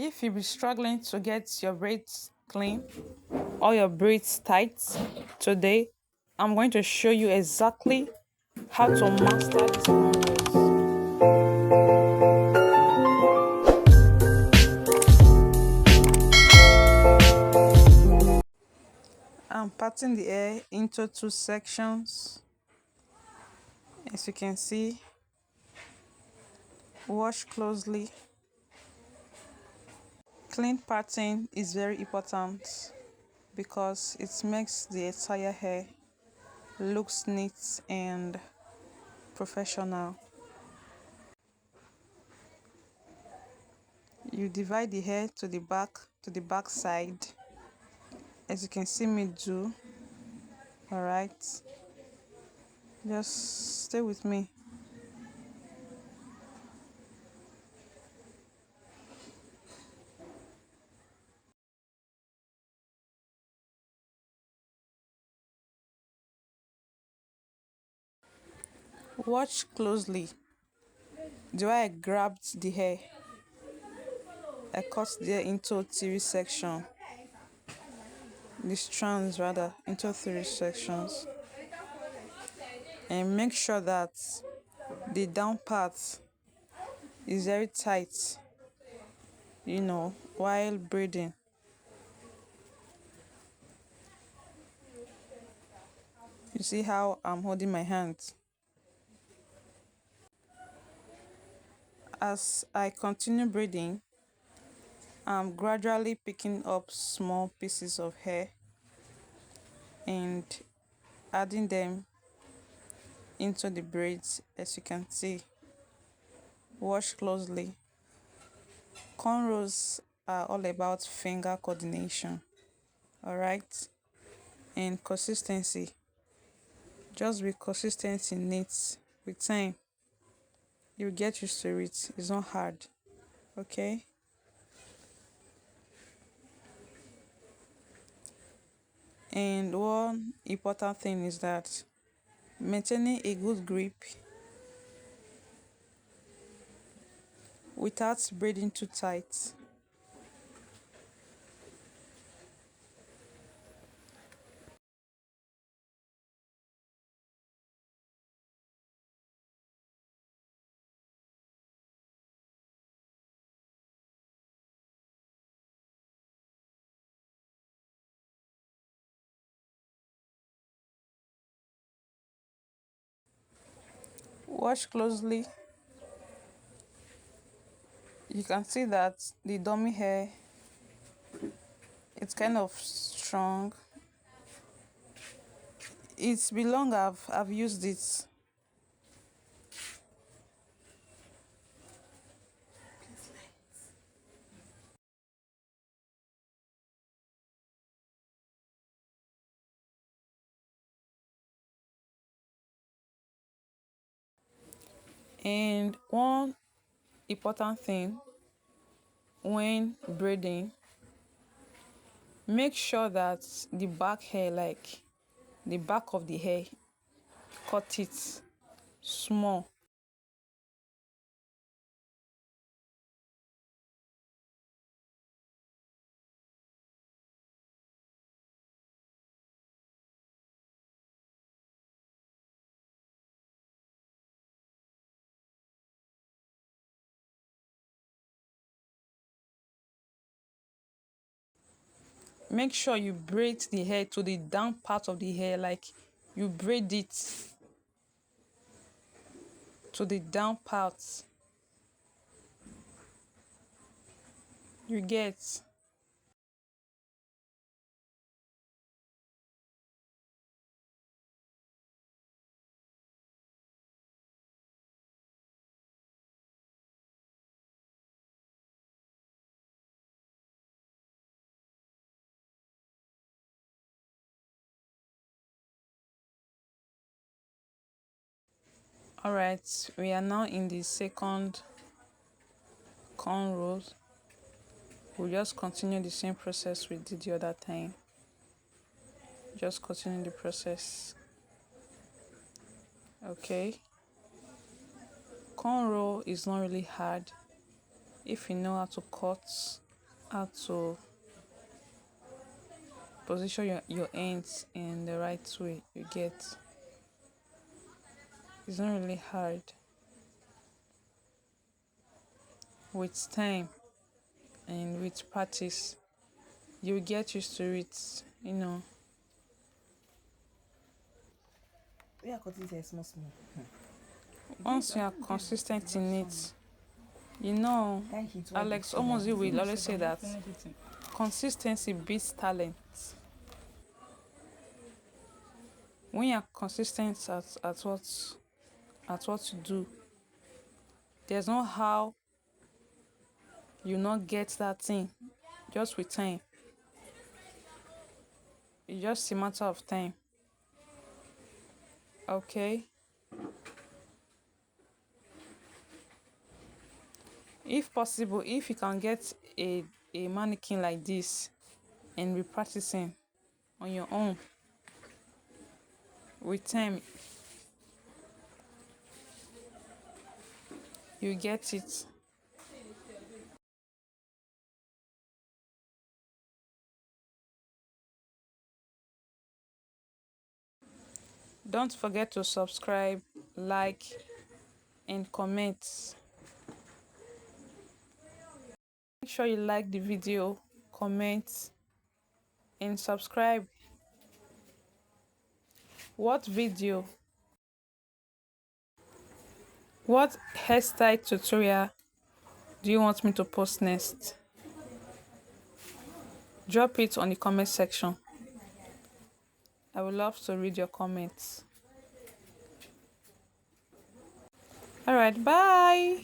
If you be struggling to get your braids clean or your braids tight, today I'm going to show you exactly how to master these cornrows. I'm parting the hair into two sections. As you can see, wash closely. Clean parting is very important because it makes the entire hair looks neat and professional. You divide the hair to the back side, as you can see me do. All right, just stay with me. Watch closely. The way I grabbed the hair, I cut the hair into three sections, the strands rather, into three sections, and make sure that the down part is very tight, while braiding. You see how I'm holding my hand. As I continue braiding, I'm gradually picking up small pieces of hair and adding them into the braids. As you can see, watch closely. Cornrows are all about finger coordination, all right, and consistency. Just be consistent in it. With time, you get used to it. It's not hard, okay? And one important thing is that maintaining a good grip without braiding too tight. Watch closely. You can see that the dummy hair, it's kind of strong. It's been long I've used it. And one important thing when braiding, make sure that the back hair, like the back of the hair, cut it small. Make sure you braid the hair to the down part of the hair, like you braid it to the down part. You get. All right, we are now in the second cornrows. We'll just continue the same process we did the other time. Just continue the process. Okay. Cornrow is not really hard if you know how to cut how to position your ends in the right way. You get, it's not really hard. With time and with practice, you get used to it, you know. We are cutting it small. Once you are consistent in it, you know, Alex Omozi will always say that consistency beats talent. When you're consistent at what you do, there's no how you not get that thing. Just with time, it's just a matter of time. Okay, if possible, if you can get a mannequin like this and be practicing on your own, with time you get it. Don't forget to subscribe, like, and comment. Make sure you like the video, comment, and subscribe. What video, what hairstyle tutorial do you want me to post next? Drop it on the comment section. I would love to read your comments. All right, bye.